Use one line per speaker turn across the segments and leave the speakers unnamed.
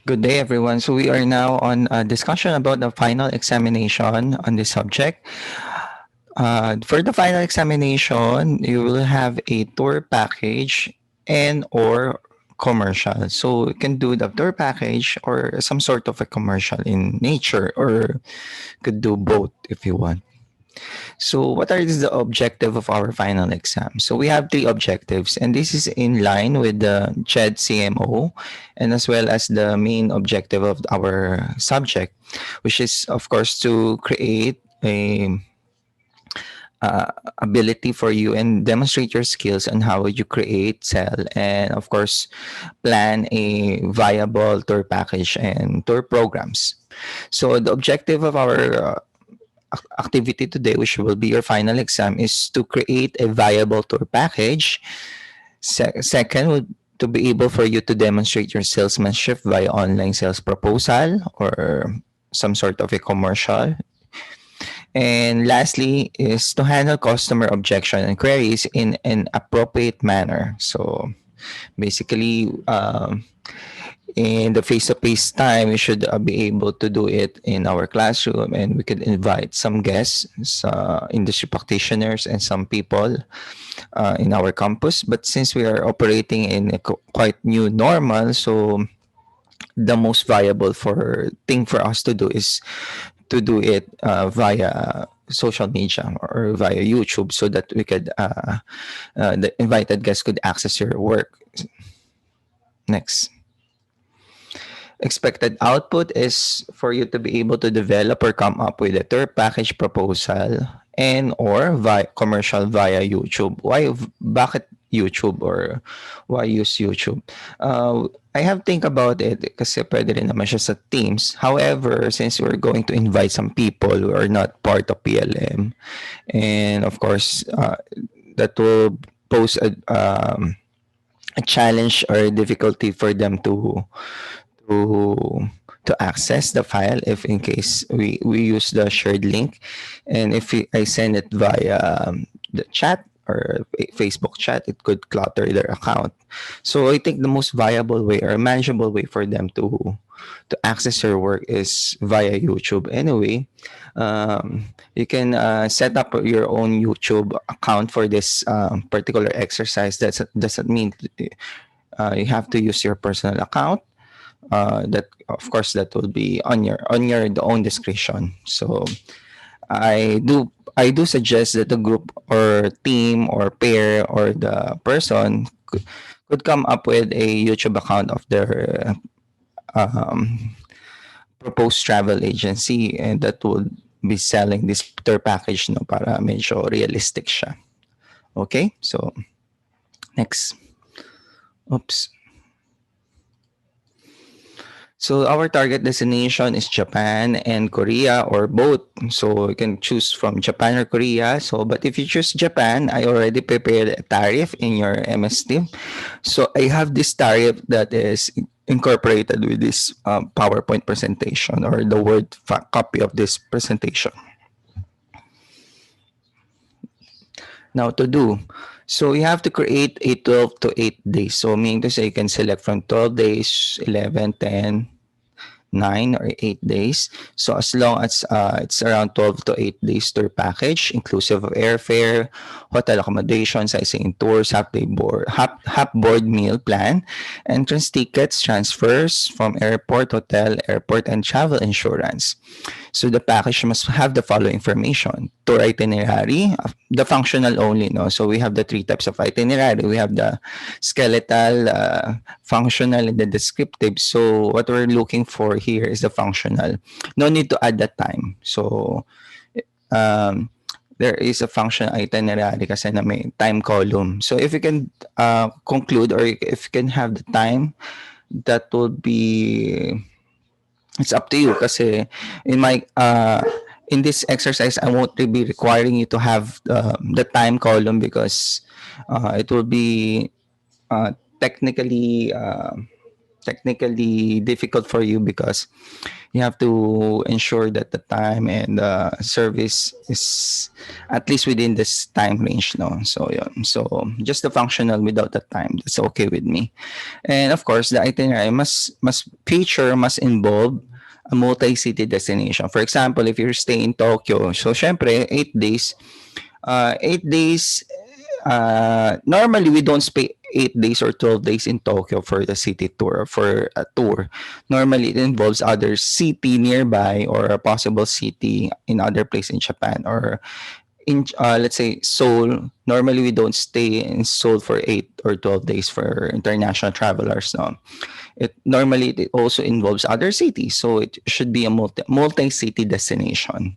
Good day, everyone. So we are now on a discussion about the final examination on this subject. For the final examination, you will have a tour package and or commercial. So you can do the tour package or some sort of a commercial in nature, or could do both if you want. So, what are the objective of our final exam? So, we have three objectives, and this is in line with the CHED CMO, and as well as the main objective of our subject, which is, of course, to create a ability for you and demonstrate your skills on how you create, sell, and of course, plan a viable tour package and tour programs. So, the objective of our activity today, which will be your final exam, is to create a viable tour package. Second, would to be able for you to demonstrate your salesmanship via online sales proposal or some sort of a commercial. And lastly is to handle customer objection and queries in an appropriate manner. So basically, in the face-to-face time, we should be able to do it in our classroom, and we could invite some guests, industry practitioners, and some people in our campus. But since we are operating in a quite new normal, so the most viable for thing for us to do is to do it via social media or via YouTube, so that we could the invited guests could access your work. Next. Expected output is for you to be able to develop or come up with a tour package proposal and or via commercial via YouTube. Bakit YouTube, or why use YouTube? I have think about it kasi pwede rin naman siya sa Teams. However, since we're going to invite some people who are not part of PLM, and of course, that will pose a challenge or a difficulty for them to to access the file if in case we use the shared link, and if I send it via the chat or Facebook chat, it could clutter their account. So I think the most viable way or manageable way for them to access your work is via YouTube. Anyway, you can set up your own YouTube account for this particular exercise. That doesn't mean you have to use your personal account. That of course that will be on your own discretion. So I do suggest that the group or team or pair or the person could come up with a YouTube account of their um, proposed travel agency, and that would be selling this tour package, no, para medyo realistic siya. Okay, so next. Oops. So our target destination is Japan and Korea, or both. So you can choose from Japan or Korea. So, but if you choose Japan, I already prepared a tariff in your MS Team. So I have this tariff that is incorporated with this PowerPoint presentation, or the Word copy of this presentation. Now to do. So you have to create a 12 to 8 days. So meaning to say you can select from 12 days, 11, 10, 9 or 8 days. So as long as it's around 12 to 8 days tour package, inclusive of airfare, hotel accommodation, sightseeing tours, half board meal plan, entrance tickets, transfers from airport, hotel, airport, and travel insurance. So the package must have the following information: tour itinerary, the functional only, no. So we have the three types of itinerary. We have the skeletal, functional, and the descriptive. So what we're looking for here is the functional. No need to add that time. So there is a functional itinerary kasi na may time column. So if you can conclude, or if you can have the time, that would be, it's up to you kasi in my in this exercise I won't be requiring you to have the time column, because it will be technically technically difficult for you because you have to ensure that the time and the service is at least within this time range, no? So yeah, so just the functional without the time, that's okay with me. And of course, the itinerary must involve a multi-city destination. For example, if you're staying in Tokyo, so syempre 8 days, 8 days. Normally, we don't spend 8 days or 12 days in Tokyo for the city tour, for a tour. Normally, it involves other city nearby or a possible city in other place in Japan or in let's say Seoul. Normally, we don't stay in Seoul for 8 or 12 days for international travelers. No, it also involves other cities, so it should be a multi city destination.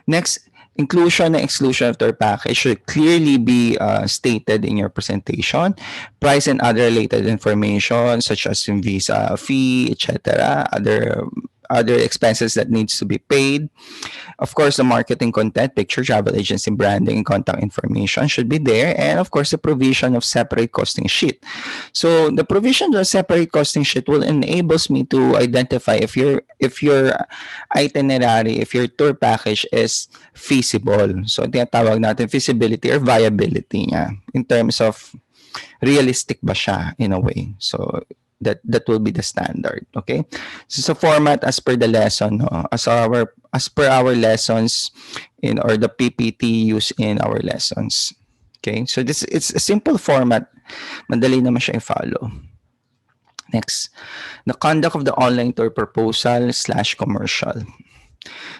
Next, inclusion and exclusion of their package should clearly be stated in your presentation. Price and other related information such as yung visa fee, etc. Other expenses that needs to be paid. Of course, the marketing content, picture, travel agency branding, and contact information should be there. And of course, the provision of separate costing sheet. So the provision of separate costing sheet will enables me to identify if your itinerary, if your tour package is feasible. So tinatawag natin feasibility or viability niya in terms of realistic ba siya in a way. So that will be the standard, okay? So format as per the lesson, no? As per our lessons in or the PPT used in our lessons. Okay? So this it's a simple format. Madali naman siya i-follow. Next, the conduct of the online tour proposal slash commercial.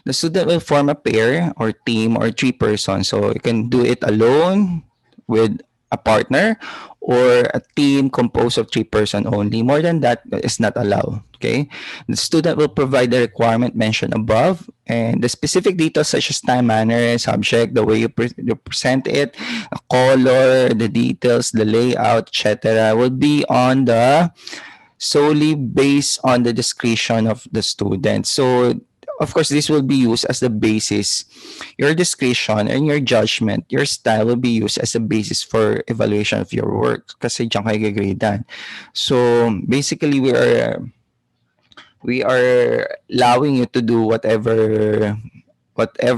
The student will form a pair or team or three persons. So you can do it alone with a partner or a team composed of three-person only. More than that is not allowed. Okay. The student will provide the requirement mentioned above and the specific details such as time, manner, subject, the way you present it, the color, the details, the layout, etc. will be on the solely based on the discretion of the student. So of course, this will be used as the basis. Your discretion and your judgment, your style will be used as a basis for evaluation of your work. Kasi diyan kayo gagradean. So basically, we are allowing you to do whatever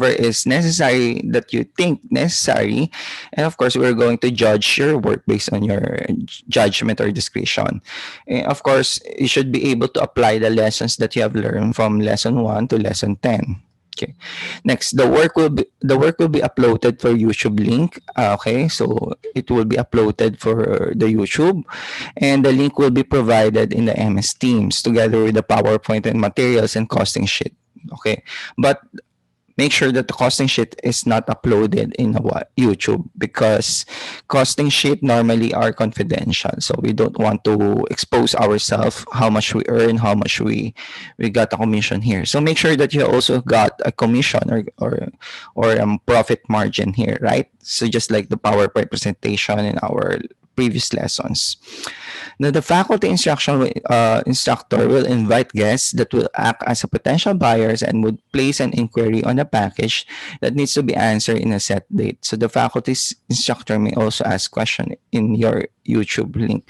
is necessary that you think necessary, and of course we're going to judge your work based on your judgment or discretion. And of course you should be able to apply the lessons that you have learned from lesson 1 to lesson 10. Okay. Next, the work will be uploaded for YouTube link. Okay, so it will be uploaded for the YouTube, and the link will be provided in the MS Teams together with the PowerPoint and materials and costing sheet. Okay, but make sure that the costing sheet is not uploaded in YouTube because costing sheet normally are confidential. So we don't want to expose ourselves how much we earn, how much we got a commission here. So make sure that you also got a commission or profit margin here, right? So just like the PowerPoint presentation in our previous lessons. Now, the faculty instructor will invite guests that will act as a potential buyers and would place an inquiry on the package that needs to be answered in a set date. So the faculty instructor may also ask question in your YouTube link.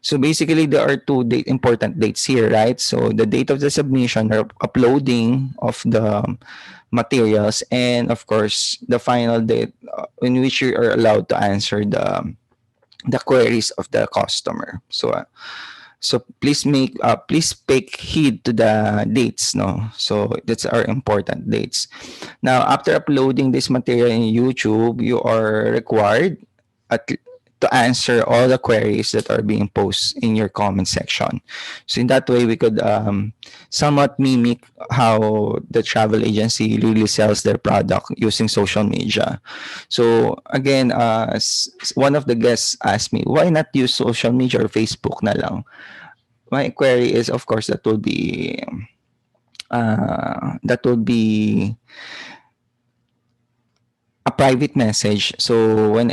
So basically, there are two important dates here, right? So the date of the submission or uploading of the materials, and of course, the final date in which you are allowed to answer the queries of the customer. So please take heed to the dates, no? So that's our important dates. Now, after uploading this material in YouTube, you are required at to answer all the queries that are being posted in your comment section. So in that way, we could somewhat mimic how the travel agency really sells their product using social media. So again, one of the guests asked me, why not use social media or Facebook na lang? My query is, of course, that would be a private message. So when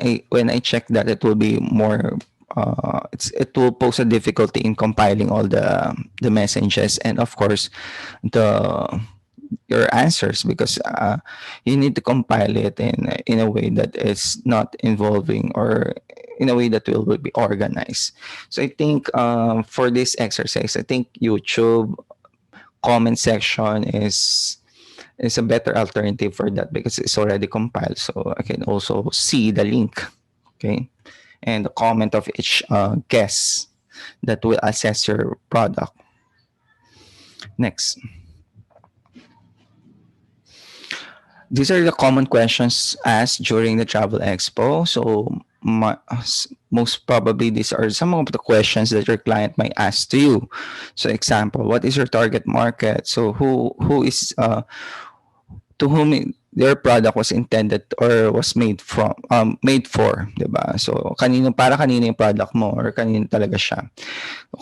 I check that, it will be more it will pose a difficulty in compiling all the messages, and of course the your answers, because you need to compile it in a way that is not involving or in a way that will be organized. So I think for this exercise, I think YouTube comment section is a better alternative for that because it's already compiled. So I can also see the link, okay, and the comment of each guest that will assess your product. Next. These are the common questions asked during the travel expo. So most probably these are some of the questions that your client might ask to you. So example, what is your target market? So who is to whom their product was intended or was made for, 'di ba? So kanino yung product mo or kanino talaga siya.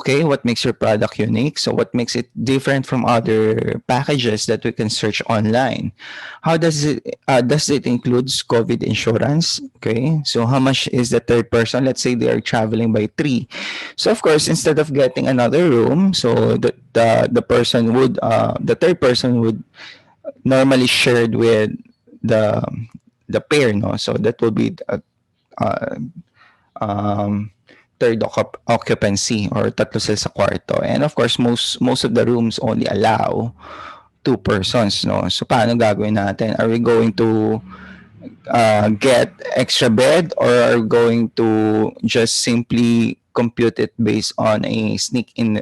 Okay, what makes your product unique? So what makes it different from other packages that we can search online? How does it includes COVID insurance? Okay, so how much is the third person? Let's say they are traveling by three. So of course, instead of getting another room, so the third person would normally shared with the the pair, no? So that will be uh, um, third occupancy or tatlo sila sa kwarto. And of course, most of the rooms only allow two persons, no? So paano gagawin natin? Are we going to get extra bed or are we going to just simply compute it based on a sneak in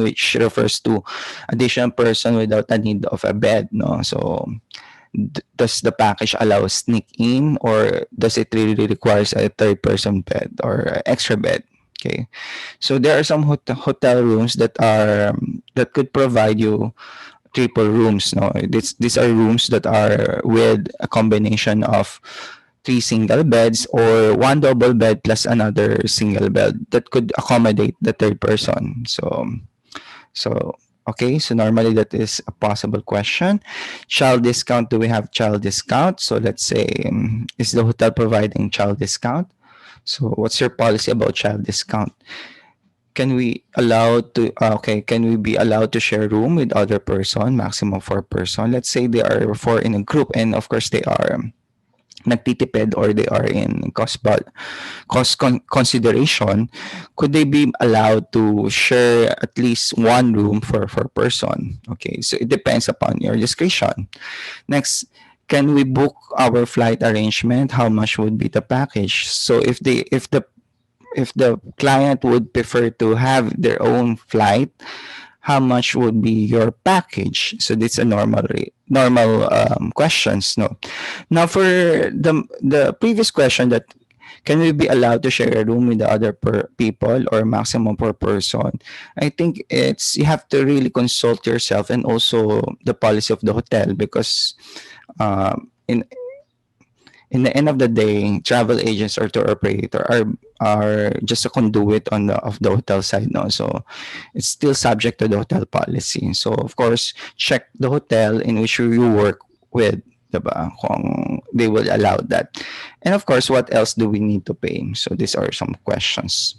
which refers to additional person without a need of a bed, no? So does the package allow sneak in or does it really requires a third person bed or extra bed? Okay, so there are some hotel rooms that could provide you triple rooms, no? These are rooms that are with a combination of three single beds or one double bed plus another single bed that could accommodate the third person. So okay, so normally that is a possible question. Child discount, do we have child discount? So let's say, is the hotel providing child discount? So what's your policy about child discount? Can we be allowed to share room with other person, maximum four person? Let's say they are four in a group and of course they are nagtitipid or they are in consideration, could they be allowed to share at least one room for person? Okay, so it depends upon your discretion. Next, can we book our flight arrangement? How much would be the package? So if the client would prefer to have their own flight, how much would be your package? So this a normal questions, no? Now for the previous question, that can we be allowed to share a room with the other people or maximum per person? I think it's you have to really consult yourself and also the policy of the hotel because in the end of the day, travel agents or tour operator are just a conduit of the hotel side, no. So it's still subject to the hotel policy. So of course, check the hotel in which you work with, diba? Kung they will allow that. And of course, what else do we need to pay? So these are some questions.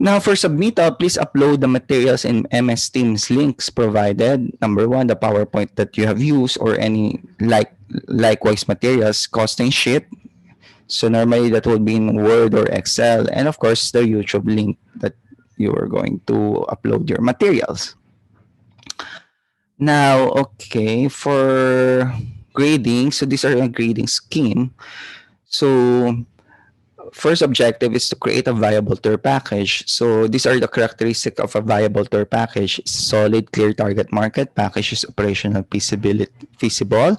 Now, for submittal, please upload the materials in MS Teams links provided. Number one, the PowerPoint that you have used or any likewise materials, costing sheet. So normally that would be in Word or Excel. And of course, the YouTube link that you are going to upload your materials. Now, okay, for grading, so these are a grading scheme. So first objective is to create a viable tour package. So these are the characteristics of a viable tour package: solid, clear target market, package is operational feasible.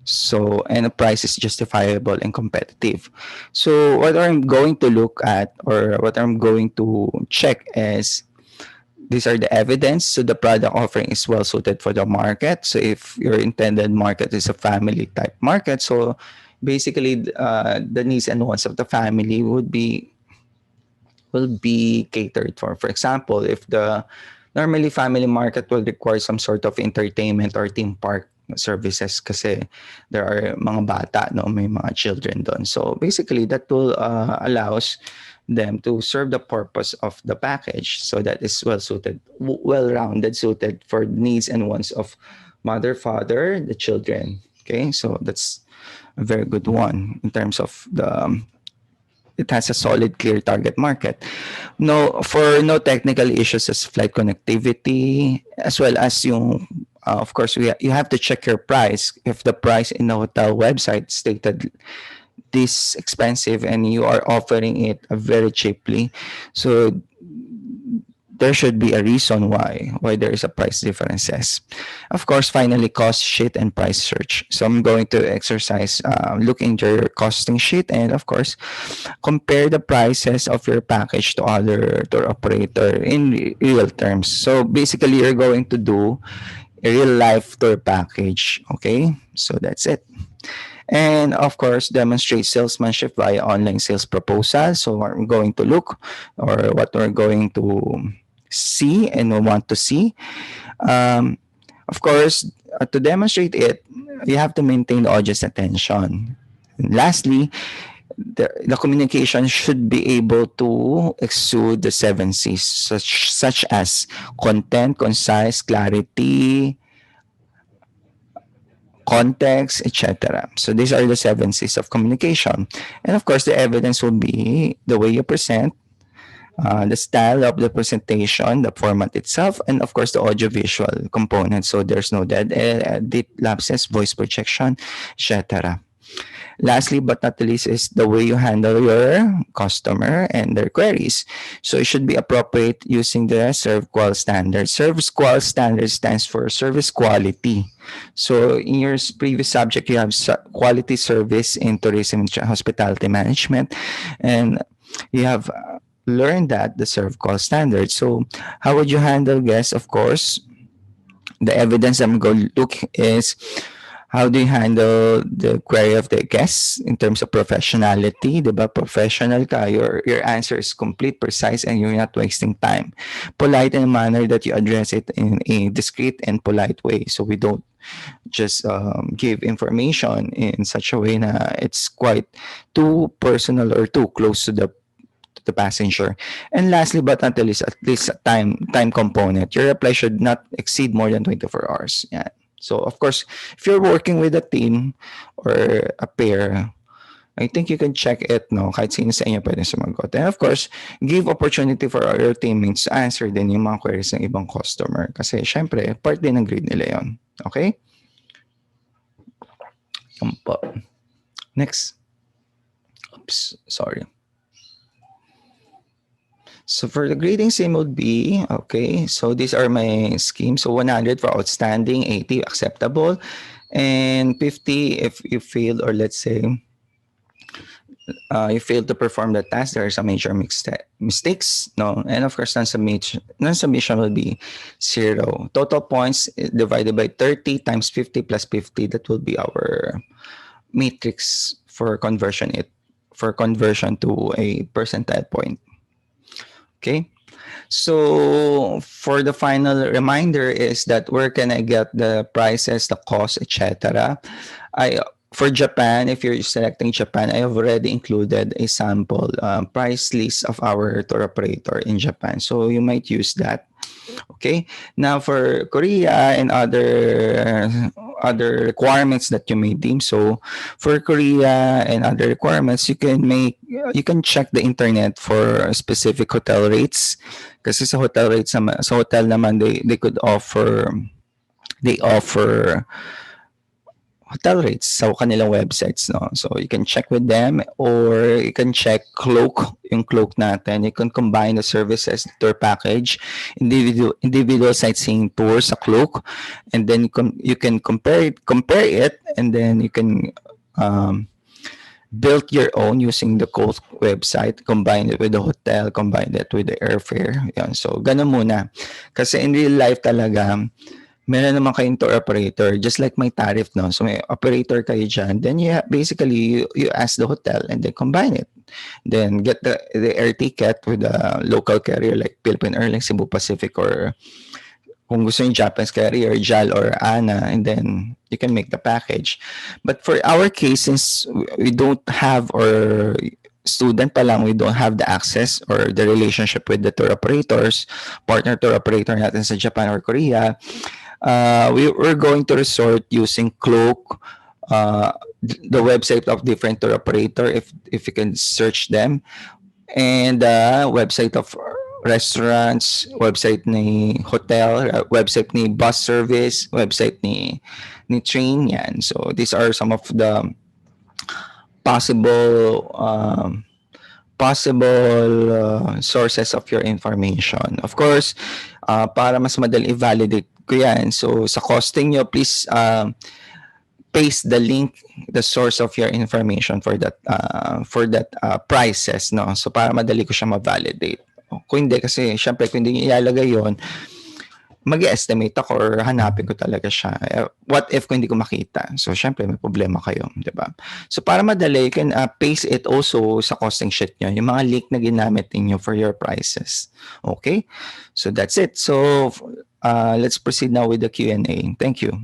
So and the price is justifiable and competitive. So what I'm going to look at or what I'm going to check is these are the evidence. So the product offering is well suited for the market. So if your intended market is a family type market, so basically the needs and wants of the family will be catered for. For example, if the normally family market will require some sort of entertainment or theme park services kasi there are mga bata, no, may mga children doon. So basically that will allows them to serve the purpose of the package, so that is well suited, well-rounded, suited for needs and wants of mother, father, the children. Okay, so that's a very good one in terms of it has a solid, clear target market. No technical issues as flight connectivity, as well as yung of course you have to check your price. If the price in the hotel website stated this expensive and you are offering it very cheaply, so there should be a reason why there is a price differences. Of course, finally, cost sheet and price search. So I'm going to exercise look into your costing sheet, and of course compare the prices of your package to other tour operator in real terms. So basically, you're going to do a real life tour package. Okay, so that's it. And of course, demonstrate salesmanship via online sales proposal. So we're going to look, or what we're going to see and we want to see. Um, of course, to demonstrate it, you have to maintain the audience attention. And lastly, the communication should be able to exude the seven C's, such as content, concise, clarity, context, etc. So these are the seven C's of communication. And of course, the evidence will be the way you present, the style of the presentation, the format itself, and of course the audiovisual component. So there's no deep lapses, voice projection, etc. Lastly, but not the least, is the way you handle your customer and their queries. So it should be appropriate using the ServQual standard. ServQual standard stands for service quality. So in your previous subject, you have quality service in tourism and hospitality management, and you have learned that the ServQual standard. So how would you handle guests? Of course, the evidence I'm going to look is how do you handle the query of the guests in terms of professionality? Diba? Professional ka, your answer is complete, precise, and you're not wasting time. Polite in a manner that you address it in a discreet and polite way. So we don't just give information in such a way that it's quite too personal or too close to the passenger. And lastly, but not the least, at least a time component. Your reply should not exceed more than 24 hours. Yeah. So of course, if you're working with a team or a pair, I think you can check it, no? Kahit sino sa inyo pwede sumagot. And of course, give opportunity for your teammates to answer din yung mga queries ng ibang customer. Kasi syempre, part din ng grade nila yon. Okay? Yan po. Next. Oops, sorry. So for the grading same would be, okay, so these are my schemes. So 100 for outstanding, 80 acceptable, and 50 if you failed, or let's say you failed to perform the task, there are some major mistakes, no? And of course, non-submission will be 0. Total points divided by 30 times 50 plus 50, that will be our matrix for conversion to a percentile point. Okay, so for the final reminder is that where can I get the prices, the cost, etc. For Japan, if you're selecting Japan, I have already included a sample price list of our tour operator in Japan. So you might use that. Okay, now for Korea and other requirements that you may deem. So for Korea and other requirements, you can check the internet for specific hotel rates. Kasi sa hotel rates, sa hotel naman, they offer hotel rates sa kanilang websites, no? So you can check with them, or you can check Cloak, yung Cloak natin. You can combine the services, the tour package, individual sightseeing tours sa Cloak, and then you can compare it, and then you can build your own using the Cloak website, combine it with the hotel, combine it with the airfare. Yan. So ganun muna. Kasi in real life talaga, meron naman kayong tour operator, just like my Tariff, no? So may operator kayo dyan. Then basically, you ask the hotel and then combine it. Then get the air ticket with a local carrier like Philippine Airlines, Cebu Pacific, or kung gusto yung Japanese carrier, JAL or ANA, and then you can make the package. But for our case, since we don't have, or student pa lang, we don't have the access or the relationship with the tour operators, partner tour operator natin sa Japan or Korea, we're going to resort using Cloak, the website of different tour operator if you can search them, and website of restaurants, website ni hotel, website ni bus service, website ni train yan. So these are some of the possible sources of your information. Of course, para mas madali i-validate ko yan. So sa costing nyo, please paste the link, the source of your information for that prices, no? So para madali ko siya ma-validate. Kung hindi, kasi syempre kung hindi niyo ilalagay yon, mag-estimate ako or hanapin ko talaga siya. What if kung hindi ko makita? So syempre may problema kayo, di ba? So para madali, you can paste it also sa costing sheet nyo, yung mga link na ginamit niyo for your prices. Okay? So that's it. So let's proceed now with the Q&A. Thank you.